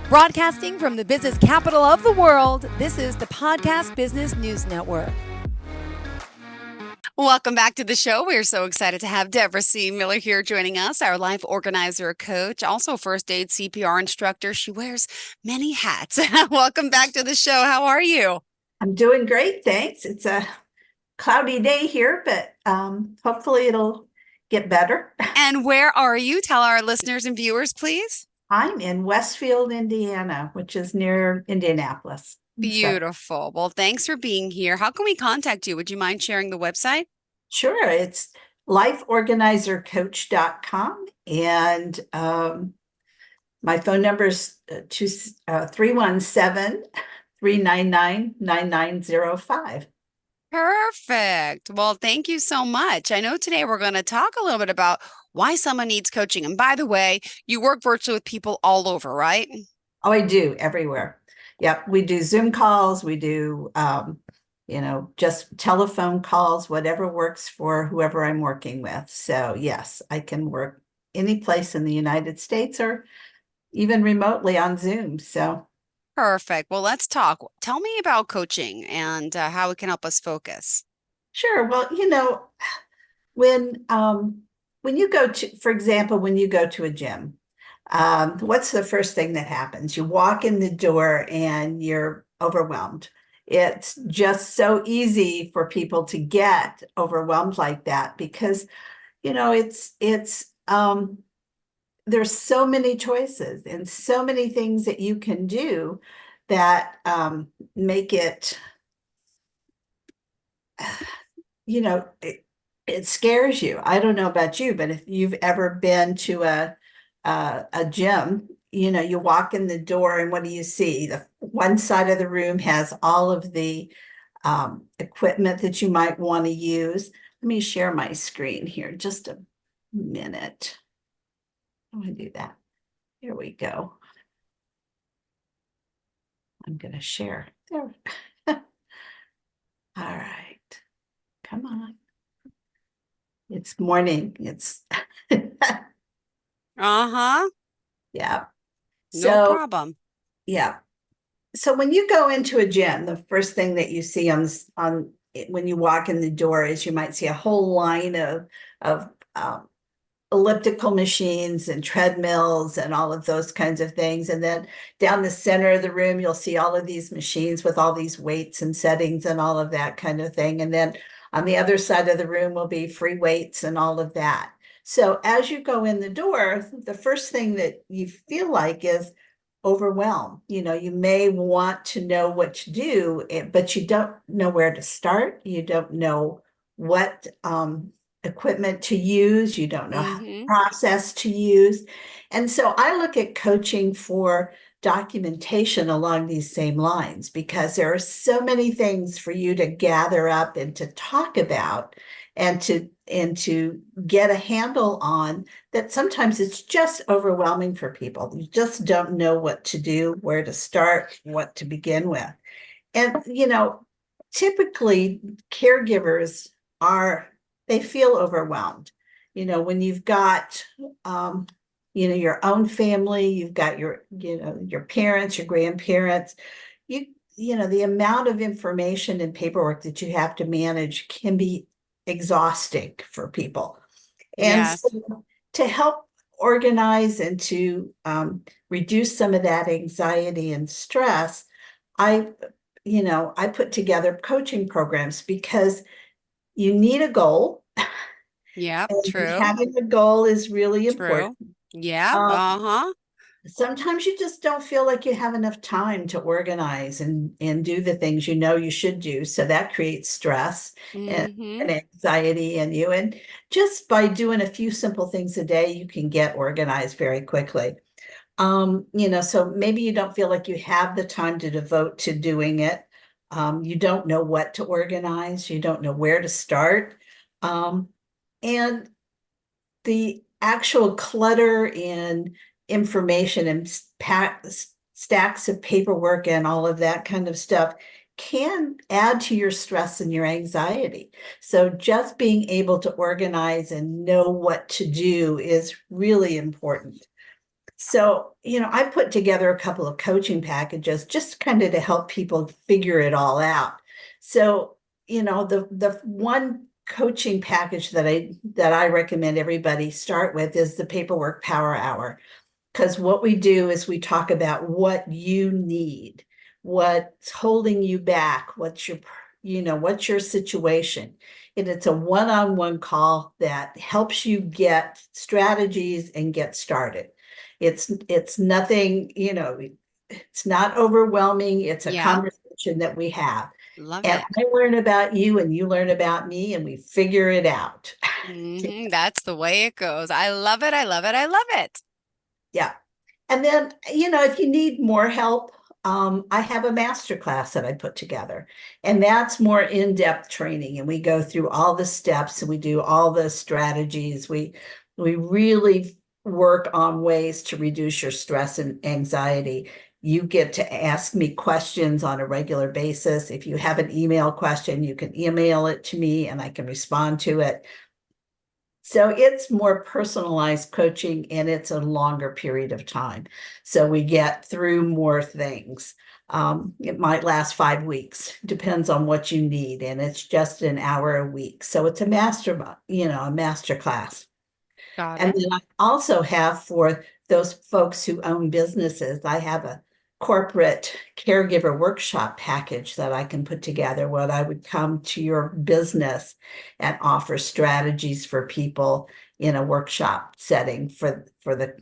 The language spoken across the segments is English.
Broadcasting from the business capital of the world, this is the Podcast Business News Network. Welcome back to the show. We're so excited to have Deborah C. Miller here joining us, our life organizer coach, also first aid CPR instructor. She wears many hats. Welcome back to the show. How are you? I'm doing great, thanks. It's a cloudy day here, but hopefully it'll get better. And where are you? Tell our listeners and viewers, please. I'm in Westfield, Indiana, which is near Indianapolis. Beautiful. Well, thanks for being here. How can we contact you? Would you mind sharing the website? Sure, it's lifeorganizercoach.com, and my phone number is 317-399-9905. Perfect. Well, thank you so much. I know today we're going to talk a little bit about why someone needs coaching. And by the way, you work virtually with people all over, right? Oh, I do, everywhere. Yep, we do Zoom calls, we do just telephone calls, whatever works for whoever I'm working with. So yes, I can work any place in the United States or even remotely on Zoom. So Perfect. Well, let's talk. Tell me about coaching and how it can help us focus. sure. Well, when you go to, for example, when you go to a gym, what's the first thing that happens? You walk in the door and you're overwhelmed. It's just so easy for people to get overwhelmed like that because, there's so many choices and so many things that you can do that make it, it scares you. I don't know about you, but if you've ever been to a gym, you walk in the door and what do you see? The one side of the room has all of the equipment that you might want to use. Let me share my screen here just a minute. I'm going to do that. Here we go. I'm going to share. There. All right. Come on. It's morning. It's Uh-huh. yeah. No problem. Yeah. So when you go into a gym, the first thing that you see on when you walk in the door is you might see a whole line of elliptical machines and treadmills and all of those kinds of things. And then down the center of the room, you'll see all of these machines with all these weights and settings and all of that kind of thing. And then on the other side of the room will be free weights and all of that. So as you go in the door, the first thing that you feel like is overwhelmed. You may want to know what to do, but you don't know where to start. You don't know what equipment to use. You don't know how process to use. And so I look at coaching for documentation along these same lines because there are so many things for you to gather up and to talk about and to get a handle on that sometimes it's just overwhelming for people. You just don't know what to do, where to start, what to begin with. And typically caregivers they feel overwhelmed. When you've got your own family, you've got your parents, your grandparents, the amount of information and paperwork that you have to manage can be exhausting for people. And so to help organize and to reduce some of that anxiety and stress, I put together coaching programs because you need a goal. Yeah, true. Having a goal is really important. Yeah. Sometimes you just don't feel like you have enough time to organize and do the things you should do. So that creates stress and anxiety in you. And just by doing a few simple things a day, you can get organized very quickly. So maybe you don't feel like you have the time to devote to doing it. You don't know what to organize. You don't know where to start. And the actual clutter and information and stacks of paperwork and all of that kind of stuff can add to your stress and your anxiety. So just being able to organize and know what to do is really important. So, I put together a couple of coaching packages just kind of to help people figure it all out. So, the one coaching package that I recommend everybody start with is the Paperwork Power Hour. Because what we do is we talk about what you need, what's holding you back, what's your situation. And it's a one-on-one call that helps you get strategies and get started. It's nothing, it's not overwhelming. It's a Yeah, conversation that we have. love And it. I learn about you and you learn about me and we figure it out. That's the way it goes. I love it. I love it. I love it. Yeah. And then, if you need more help, I have a master class that I put together, and that's more in-depth training. And we go through all the steps and we do all the strategies. We really work on ways to reduce your stress and anxiety. You get to ask me questions on a regular basis. If you have an email question, you can email it to me and I can respond to it. So it's more personalized coaching and it's a longer period of time. So we get through more things. It might last 5 weeks, depends on what you need. And it's just an hour a week. So it's a master class. Got And it. then I also have for those folks who own businesses, I have a corporate caregiver workshop package that I can put together where I would come to your business and offer strategies for people in a workshop setting for the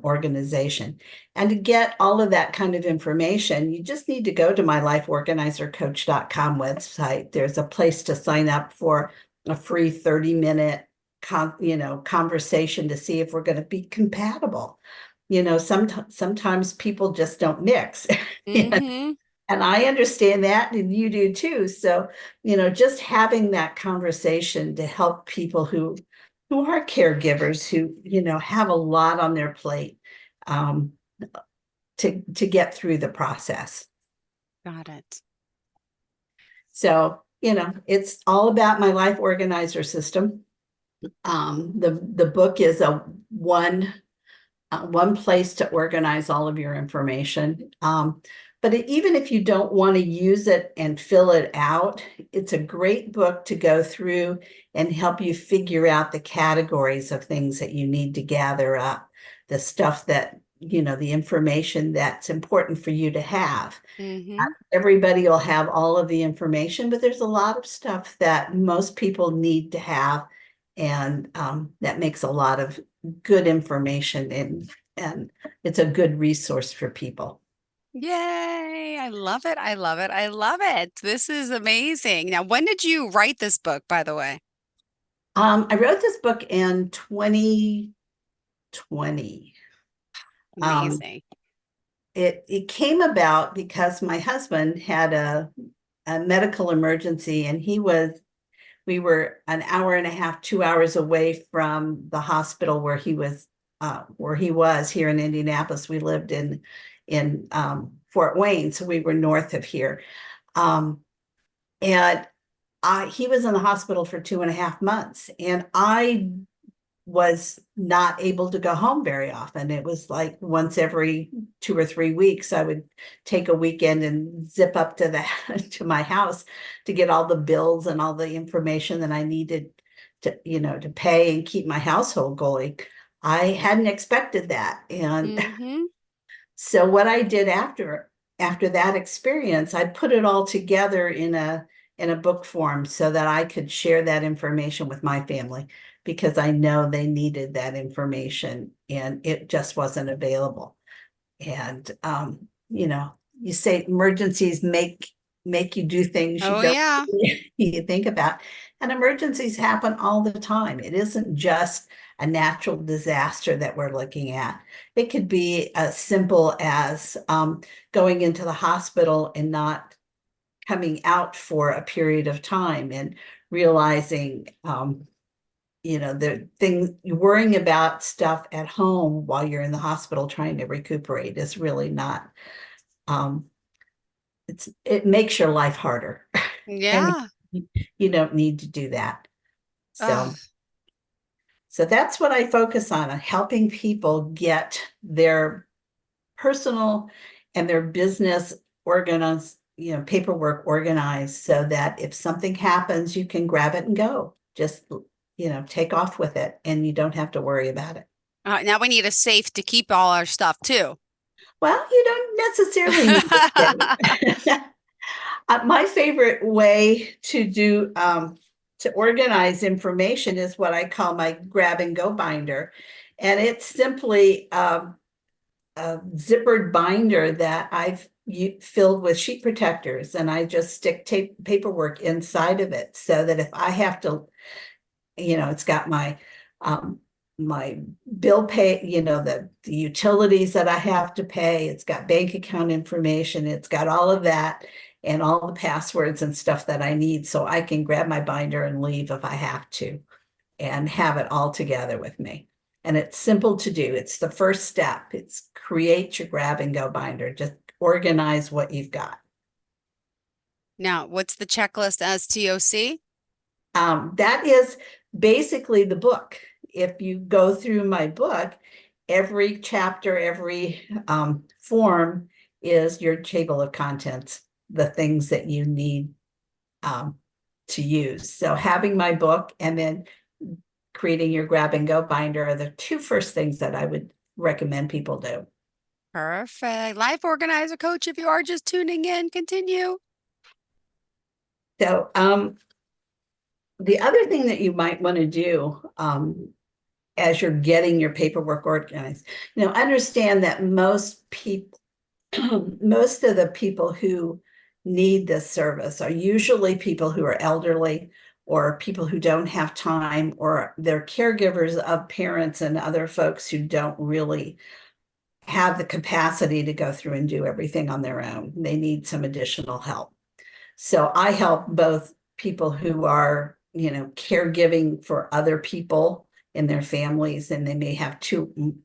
organization. And to get all of that kind of information, you just need to go to my lifeorganizercoach.com website. There's a place to sign up for a free 30-minute conversation to see if we're going to be compatible. Sometimes people just don't mix. Mm-hmm. And I understand that, and you do too. So, just having that conversation to help people who are caregivers, who, have a lot on their plate, um, to get through the process. Got it. So, it's all about my life organizer system. The book is one place to organize all of your information. But even if you don't want to use it and fill it out, it's a great book to go through and help you figure out the categories of things that you need to gather up, the stuff that, the information that's important for you to have. Mm-hmm. Everybody will have all of the information, but there's a lot of stuff that most people need to have. And that makes a lot of good information and it's a good resource for people. Yay. I love it. I love it. I love it. This is amazing. Now, when did you write this book, by the way? I wrote this book in 2020. Um, Amazing. it came about because my husband had a medical emergency and we were an hour and a half, 2 hours away from the hospital where he was here in Indianapolis. We lived in Fort Wayne, so we were north of here. Um, and he was in the hospital for 2.5 months, and I was not able to go home very often. It was like once every 2 or 3 weeks, I would take a weekend and zip up to to my house to get all the bills and all the information that I needed to pay and keep my household going. I hadn't expected that. And Mm-hmm. so what I did after that experience, I put it all together in a book form so that I could share that information with my family because I know they needed that information and it just wasn't available. And you say emergencies make you do things you Oh, don't yeah. you think about. And emergencies happen all the time. It isn't just a natural disaster that we're looking at. It could be as simple as going into the hospital and not coming out for a period of time and realizing the thing you're worrying about stuff at home while you're in the hospital trying to recuperate is really not um it makes your life harder and Yeah. you don't need to do that. Oh, So So that's what I focus on helping people get their personal and their business organized, paperwork organized so that if something happens, you can grab it and go. Just, take off with it and you don't have to worry about it. Now we need a safe to keep all our stuff too. Well, you don't necessarily need it. My favorite way to do to organize information is what I call my grab and go binder. And it's simply a zippered binder that I've filled with sheet protectors, and I just stick paperwork inside of it so that if I have to, it's got my bill pay, the utilities that I have to pay. It's got bank account information. It's got all of that and all the passwords and stuff that I need. So I can grab my binder and leave if I have to and have it all together with me. And it's simple to do. It's the first step. It's create your grab and go binder. Just organize what you've got. Now, what's the checklist as TOC? That is basically the book. If you go through my book, every chapter, every form is your table of contents, the things that you need to use. So having my book and then creating your grab and go binder are the two first things that I would recommend people do. Perfect. Life organizer coach, if you are just tuning in, continue. So the other thing that you might want to do as you're getting your paperwork organized, understand that most people, most of the people who need this service are usually people who are elderly or people who don't have time, or they're caregivers of parents and other folks who don't really have the capacity to go through and do everything on their own. They need some additional help. So I help both people who are, caregiving for other people in their families, and they may have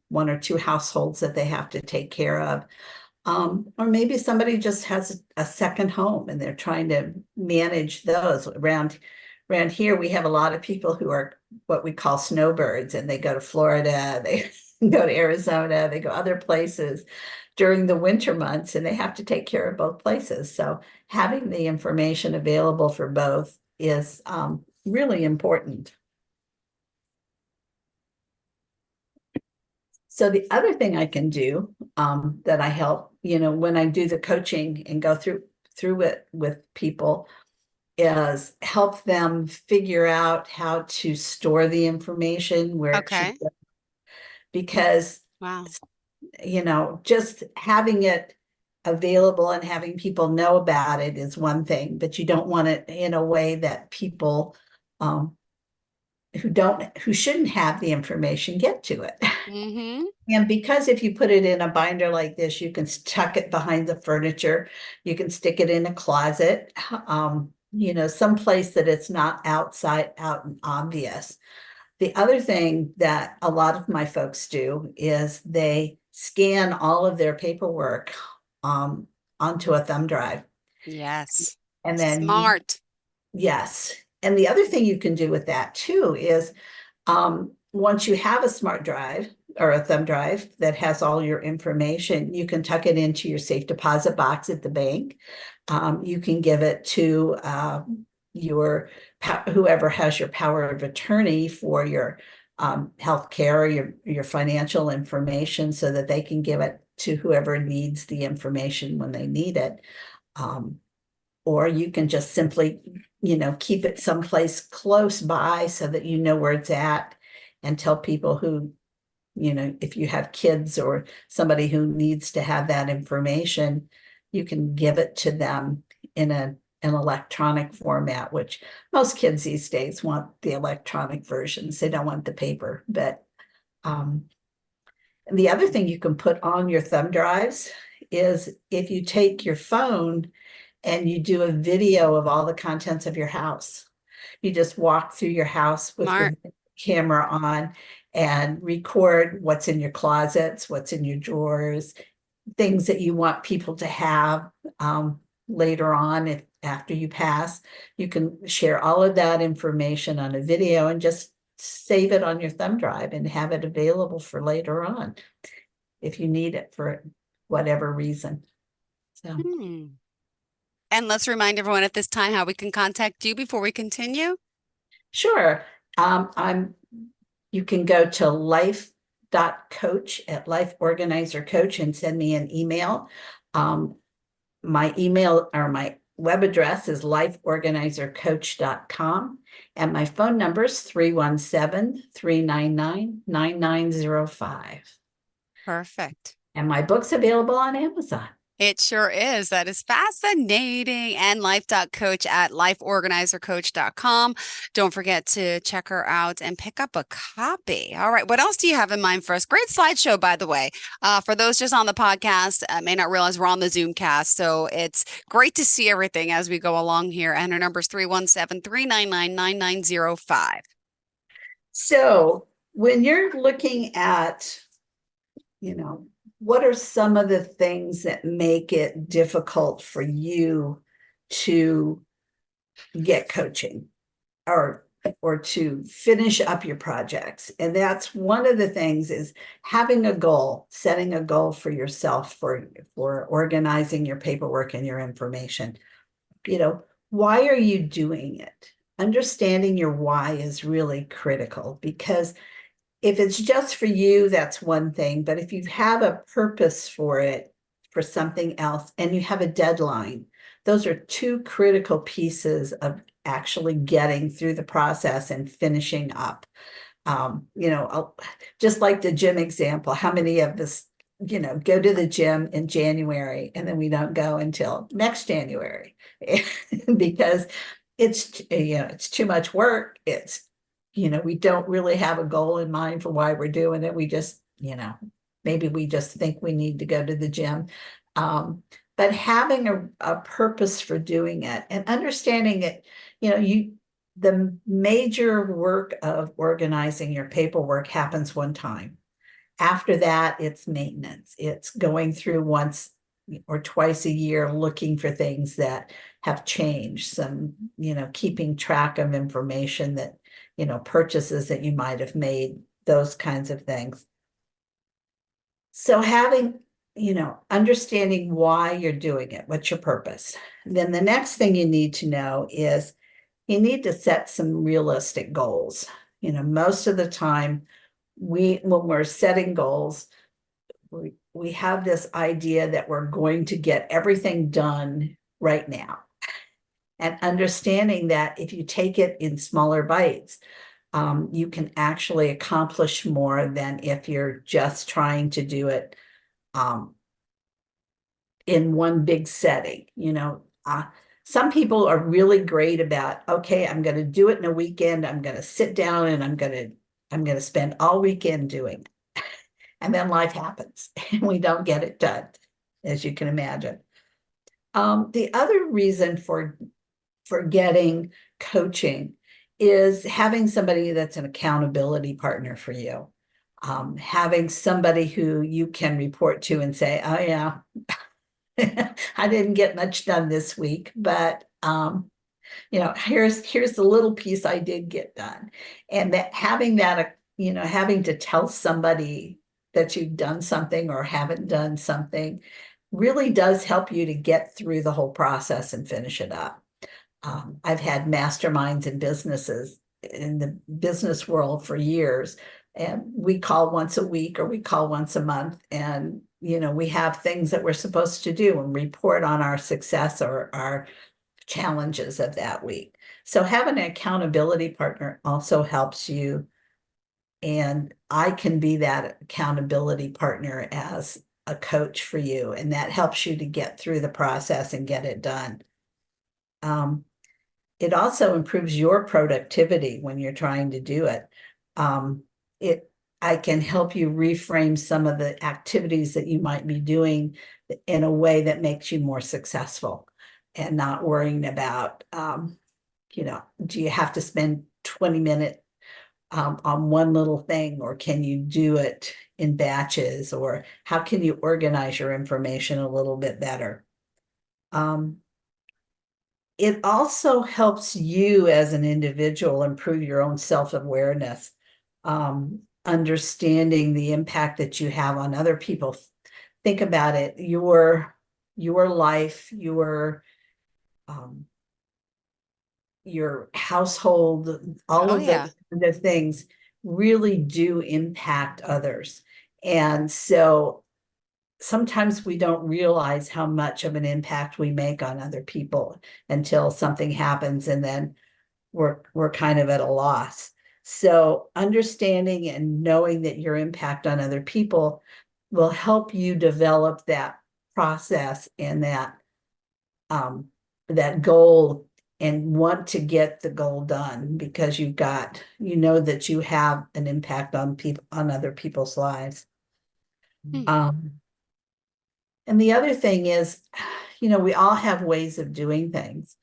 one or two households that they have to take care of. Or maybe somebody just has a second home and they're trying to manage those. Around here, we have a lot of people who are what we call snowbirds, and they go to Florida, they go to Arizona, they go other places during the winter months, and they have to take care of both places. So having the information available for both is really important. So the other thing I can do that I help, when I do the coaching and go through it with people, is help them figure out how to store the information where it should go. Because, wow, just having it available and having people know about it is one thing, but you don't want it in a way that people who shouldn't have the information get to it. Mm-hmm. And because if you put it in a binder like this, you can tuck it behind the furniture, you can stick it in a closet, someplace that it's not out and obvious. The other thing that a lot of my folks do is they scan all of their paperwork onto a thumb drive. Yes. And then smart. Yes. And the other thing you can do with that too is once you have a smart drive or a thumb drive that has all your information, you can tuck it into your safe deposit box at the bank. You can give it to whoever has your power of attorney for your health care, your financial information, so that they can give it to whoever needs the information when they need it. Or you can just simply, keep it someplace close by so that you know where it's at, and tell people who, if you have kids or somebody who needs to have that information, you can give it to them in an electronic format, which most kids these days want the electronic versions. They don't want the paper. But the other thing you can put on your thumb drives is if you take your phone and you do a video of all the contents of your house. You just walk through your house with your camera on and record what's in your closets, what's in your drawers, things that you want people to have later on after you pass. You can share all of that information on a video and just save it on your thumb drive and have it available for later on if you need it for whatever reason. So, Hmm. And let's remind everyone at this time how we can contact you before we continue. sure. You can go to life.coach at Life Organizer Coach and send me an email. My email or my web address is lifeorganizercoach.com, and my phone number is 317-399-9905. Perfect. And my book's available on Amazon. It sure is. That is fascinating. And life.coach at lifeorganizercoach.com. Don't forget to check her out and pick up a copy. All right. What else do you have in mind for us? Great slideshow, by the way. For those just on the podcast, may not realize we're on the Zoomcast. So it's great to see everything as we go along here. And her number is 317-399-9905. So when you're looking at, what are some of the things that make it difficult for you to get coaching or to finish up your projects? And that's one of the things is having a goal, setting a goal for yourself for organizing your paperwork and your information. Why are you doing it? Understanding your why is really critical, because if it's just for you, that's one thing. But if you have a purpose for it, for something else, and you have a deadline, those are two critical pieces of actually getting through the process and finishing up. Just like the gym example, how many of us, go to the gym in January and then we don't go until next January because it's too much work. We don't really have a goal in mind for why we're doing it. We just, maybe we just think we need to go to the gym. But having a purpose for doing it and understanding it, the major work of organizing your paperwork happens one time. After that, it's maintenance. It's going through once or twice a year, looking for things that have changed, some, keeping track of information that, purchases that you might have made, those kinds of things. So having, understanding why you're doing it, what's your purpose? Then the next thing you need to know is you need to set some realistic goals. Most of the time when we're setting goals, we have this idea that we're going to get everything done right now. And understanding that if you take it in smaller bites, you can actually accomplish more than if you're just trying to do it in one big setting. Some people are really great about, okay, I'm going to do it in a weekend. I'm going to sit down and I'm going to spend all weekend doing it. And then life happens and we don't get it done, as you can imagine. The other reason for getting coaching is having somebody that's an accountability partner for you. Having somebody who you can report to and say, oh yeah, I didn't get much done this week, but here's the little piece I did get done. And that having to tell somebody that you've done something or haven't done something really does help you to get through the whole process and finish it up. I've had masterminds in businesses in the business world for years, and we call once a week or we call once a month, and we have things that we're supposed to do and report on our success or our challenges of that week. So having an accountability partner also helps you, and I can be that accountability partner as a coach for you, and that helps you to get through the process and get it done. It also improves your productivity when you're trying to do it. I can help you reframe some of the activities that you might be doing in a way that makes you more successful and not worrying about, do you have to spend 20 minutes on one little thing, or can you do it in batches, or how can you organize your information a little bit better? it also helps you as an individual improve your own self-awareness, understanding the impact that you have on other people. Think about it, your life, um, your household, all Oh, of yeah. those kind of things really do impact others. And so sometimes we don't realize how much of an impact we make on other people until something happens, and then we're kind of at a loss. So understanding and knowing that your impact on other people will help you develop that process and that goal, and want to get the goal done because you know that you have an impact on people, on other people's lives. Hmm. Um, and the other thing is, we all have ways of doing things.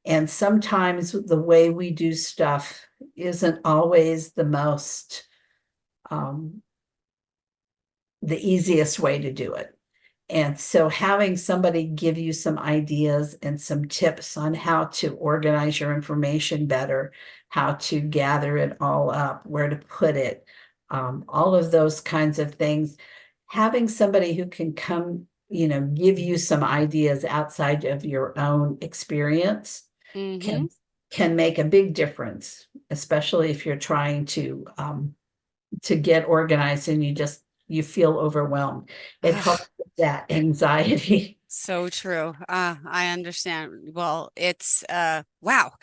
And sometimes the way we do stuff isn't always um, the easiest way to do it. And so having somebody give you some ideas and some tips on how to organize your information better, how to gather it all up, where to put it, all of those kinds of things, having somebody who can come, give you some ideas outside of your own experience Mm-hmm. can make a big difference, especially if you're trying to get organized and you feel overwhelmed. It helps with that anxiety. So true. I understand. Well, it's wow.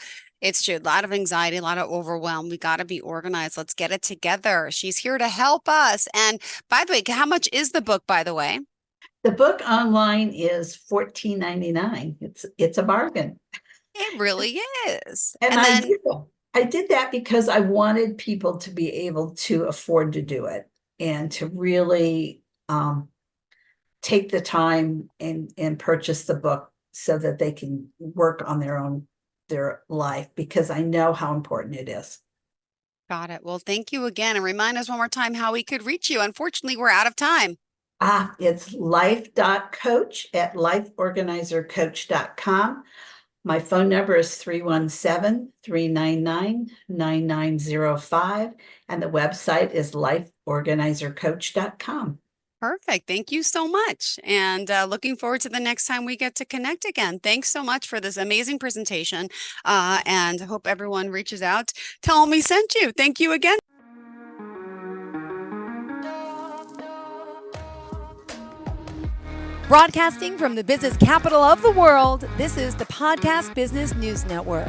It's true. A lot of anxiety, a lot of overwhelm. We got to be organized. Let's get it together. She's here to help us. And by the way, how much is the book, by the way? The book online is $14.99. It's a bargain. It really is. And And then I did that because I wanted people to be able to afford to do it and to really take the time and purchase the book so that they can work on their life, because I know how important it is. got it. Well, thank you again. And remind us one more time how we could reach you. Unfortunately, we're out of time. It's life.coach at lifeorganizercoach.com. My phone number is 317-399-9905, and the website is lifeorganizercoach.com. Perfect. Thank you so much. And looking forward to the next time we get to connect again. Thanks so much for this amazing presentation. And I hope everyone reaches out. Tell them we sent you. Thank you again. Broadcasting from the business capital of the world, this is the Podcast Business News Network.